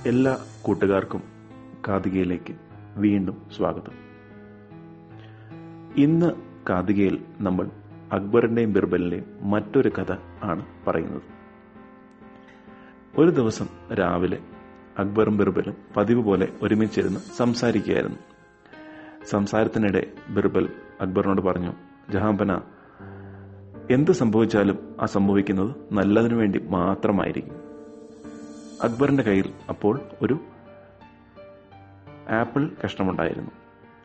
എല്ലാ കൂട്ടുകാർക്കും കാതികയിലേക്ക് വീണ്ടും സ്വാഗതം. ഇന്ന് കാതികയിൽ നമ്മൾ അക്ബറിന്റെയും ബിർബലിന്റെയും മറ്റൊരു കഥ ആണ് പറയുന്നത്. ഒരു ദിവസം രാവിലെ അക്ബറും ബിർബലും പതിവ് പോലെ ഒരുമിച്ചിരുന്ന് സംസാരിക്കുകയായിരുന്നു. സംസാരത്തിനിടെ ബിർബൽ അക്ബറിനോട് പറഞ്ഞു, ജഹാംപന, എന്ത് സംഭവിച്ചാലും ആ സംഭവിക്കുന്നത് നല്ലതിനു വേണ്ടി മാത്രമായിരിക്കും. അക്ബറിന്റെ കയ്യിൽ അപ്പോൾ ഒരു ആപ്പിൾ കഷ്ണമുണ്ടായിരുന്നു.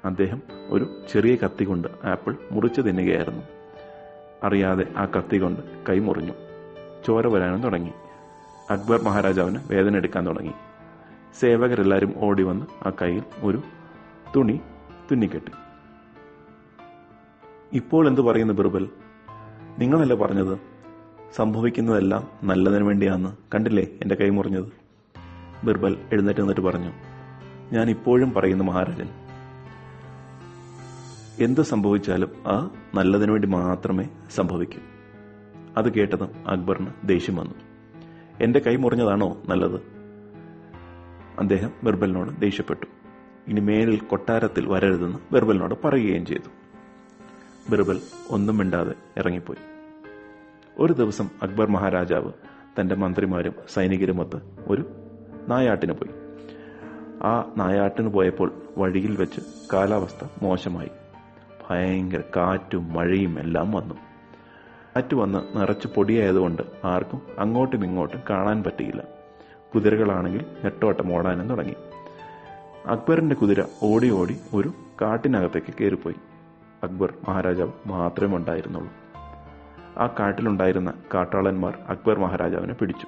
അദ്ദേഹം ഒരു ചെറിയ കത്തി കൊണ്ട് ആപ്പിൾ മുറിച്ചു തിന്നുകയായിരുന്നു. അറിയാതെ ആ കത്തി കൊണ്ട് കൈ മുറിഞ്ഞു. ചോര വരാനും തുടങ്ങി. അക്ബർ മഹാരാജാവിന് വേദന എടുക്കാൻ തുടങ്ങി. സേവകരെല്ലാവരും ഓടി വന്ന് ആ കയ്യിൽ ഒരു തുണി തുന്നിക്കെട്ടി. ഇപ്പോൾ എന്തു പറയുന്നു ബിർബൽ? നിങ്ങളല്ലേ പറഞ്ഞത് സംഭവിക്കുന്നതെല്ലാം നല്ലതിനു വേണ്ടിയാന്ന്? കണ്ടില്ലേ എന്റെ കൈ മുറിഞ്ഞത്? ബിർബൽ എഴുന്നേറ്റ് നിന്നിട്ട് പറഞ്ഞു, ഞാൻ ഇപ്പോഴും പറയുന്നു മഹാരാജൻ, എന്ത് സംഭവിച്ചാലും ആ നല്ലതിനു വേണ്ടി മാത്രമേ സംഭവിക്കൂ. അത് കേട്ടതും അക്ബറിന് ദേഷ്യം വന്നു. എന്റെ കൈ മുറിഞ്ഞതാണോ നല്ലത്? അദ്ദേഹം ബിർബലിനോട് ദേഷ്യപ്പെട്ടു. ഇനി മേലിൽ കൊട്ടാരത്തിൽ വരരുതെന്ന് ബിർബലിനോട് പറയുകയും ചെയ്തു. ബിർബൽ ഒന്നും മിണ്ടാതെ ഇറങ്ങിപ്പോയി. ഒരു ദിവസം അക്ബർ മഹാരാജാവ് തന്റെ മന്ത്രിമാരും സൈനികരുമൊത്ത് ഒരു നായാട്ടിന് പോയി. ആ നായാട്ടിന് പോയപ്പോൾ വഴിയിൽ വെച്ച് കാലാവസ്ഥ മോശമായി. ഭയങ്കര കാറ്റും മഴയും എല്ലാം വന്നു. കാറ്റ് വന്ന് നിറച്ച് പൊടിയായതുകൊണ്ട് ആർക്കും അങ്ങോട്ടും ഇങ്ങോട്ടും കാണാൻ പറ്റിയില്ല. കുതിരകളാണെങ്കിൽ നെട്ടോട്ടം ഓടാനും തുടങ്ങി. അക്ബറിന്റെ കുതിര ഓടി ഓടി ഒരു കാട്ടിനകത്തേക്ക് കയറിപ്പോയി. അക്ബർ മഹാരാജാവ് മാത്രമേ ഉണ്ടായിരുന്നുള്ളൂ. ആ കാട്ടിലുണ്ടായിരുന്ന കാട്ടാളന്മാർ അക്ബർ മഹാരാജാവിനെ പിടിച്ചു.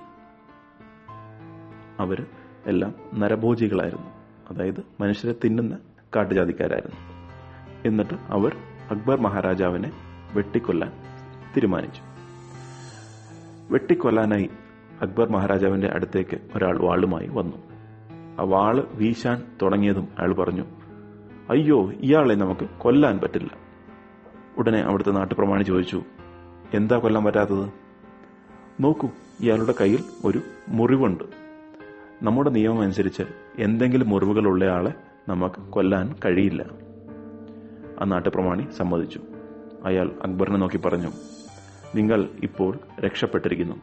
അവര് എല്ലാം നരഭോജികളായിരുന്നു, അതായത് മനുഷ്യരെ തിന്നുന്ന കാട്ടുജാതിക്കാരായിരുന്നു. എന്നിട്ട് അവർ അക്ബർ മഹാരാജാവിനെ വെട്ടിക്കൊല്ലാൻ തീരുമാനിച്ചു. വെട്ടിക്കൊല്ലാനായി അക്ബർ മഹാരാജാവിന്റെ അടുത്തേക്ക് ഒരാൾ വാളുമായി വന്നു. ആ വാള് വീശാൻ തുടങ്ങിയതും അയാൾ പറഞ്ഞു, അയ്യോ, ഇയാളെ നമുക്ക് കൊല്ലാൻ പറ്റില്ല. ഉടനെ അവിടുത്തെ നാട്ടുപ്രമാണി ചോദിച്ചു, എന്താ കൊല്ലാൻ പറ്റാത്തത്? നോക്കൂ, ഇയാളുടെ കയ്യിൽ ഒരു മുറിവുണ്ട്. നമ്മുടെ നിയമം അനുസരിച്ച് എന്തെങ്കിലും മുറിവുകളുള്ള ആളെ നമുക്ക് കൊല്ലാൻ കഴിയില്ല. ആ നാട്ടുപ്രമാണി സമ്മതിച്ചു. അയാൾ അക്ബറിനെ നോക്കി പറഞ്ഞു, നിങ്ങൾ ഇപ്പോൾ രക്ഷപ്പെട്ടിരിക്കുന്നു.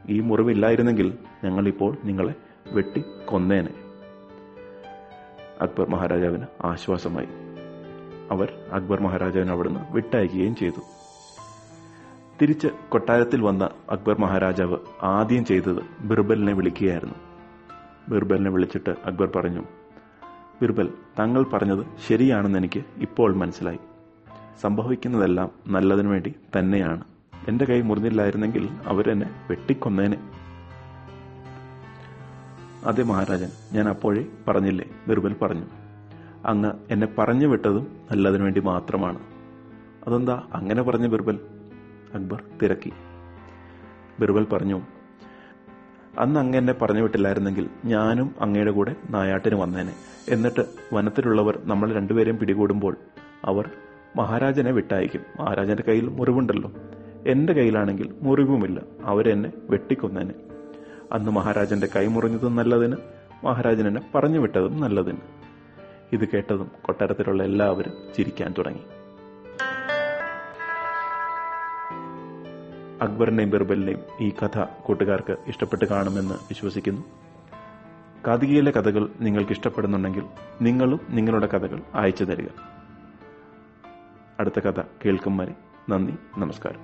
ഈ മുറിവില്ലായിരുന്നെങ്കിൽ ഞങ്ങൾ ഇപ്പോൾ നിങ്ങളെ വെട്ടി കൊന്നേനെ. അക്ബർ മഹാരാജാവിന് ആശ്വാസമായി. അവർ അക്ബർ മഹാരാജാവിനെ അവിടുന്ന് വിട്ടയക്കുകയും ചെയ്തു. തിരിച്ച് കൊട്ടാരത്തിൽ വന്ന അക്ബർ മഹാരാജാവ് ആദ്യം ചെയ്തത് ബിർബലിനെ വിളിക്കുകയായിരുന്നു. ബിർബലിനെ വിളിച്ചിട്ട് അക്ബർ പറഞ്ഞു, ബിർബൽ, താങ്കൾ പറഞ്ഞത് ശരിയാണെന്ന് എനിക്ക് ഇപ്പോൾ മനസ്സിലായി. സംഭവിക്കുന്നതെല്ലാം നല്ലതിനു വേണ്ടി തന്നെയാണ്. എന്റെ കൈ മുറിഞ്ഞില്ലായിരുന്നെങ്കിൽ അവരെന്നെ വെട്ടിക്കൊന്നേനെ. അതെ മഹാരാജൻ, ഞാൻ അപ്പോഴേ പറഞ്ഞില്ലേ, ബിർബൽ പറഞ്ഞു. അങ്ങ് എന്നെ പറഞ്ഞു വിട്ടതും നല്ലതിനു വേണ്ടി മാത്രമാണ്. അതെന്താ അങ്ങനെ പറഞ്ഞ ബിർബൽ? അക്ബർ തിരക്കി. ബിർബൽ പറഞ്ഞു, അന്ന് അങ്ങ് എന്നെ പറഞ്ഞു വിട്ടില്ലായിരുന്നെങ്കിൽ ഞാനും അങ്ങയുടെ കൂടെ നായാട്ടിന് വന്നേനെ. എന്നിട്ട് വനത്തിലുള്ളവർ നമ്മൾ രണ്ടുപേരെയും പിടികൂടുമ്പോൾ അവർ മഹാരാജനെ വിട്ടയക്കും. മഹാരാജന്റെ കയ്യിൽ മുറിവുണ്ടല്ലോ. എന്റെ കയ്യിലാണെങ്കിൽ മുറിവുമില്ല. അവരെന്നെ വെട്ടിക്കൊന്നേനെ. അന്ന് മഹാരാജന്റെ കൈ മുറിഞ്ഞതും നല്ലതിന്, മഹാരാജനെ പറഞ്ഞു വിട്ടതും നല്ലതിന്. ഇത് കേട്ടതും കൊട്ടാരത്തിലുള്ള എല്ലാവരും ചിരിക്കാൻ തുടങ്ങി. അക്ബറിന്റെയും ബിർബലിന്റെയും ഈ കഥ കൂട്ടുകാർക്ക് ഇഷ്ടപ്പെട്ട് കാണുമെന്ന് വിശ്വസിക്കുന്നു. കാതികയിലെ കഥകൾ നിങ്ങൾക്ക് ഇഷ്ടപ്പെടുന്നുണ്ടെങ്കിൽ നിങ്ങളും നിങ്ങളുടെ കഥകൾ അയച്ചു തരിക. അടുത്ത കഥ കേൾക്കും വരെ നന്ദി, നമസ്കാരം.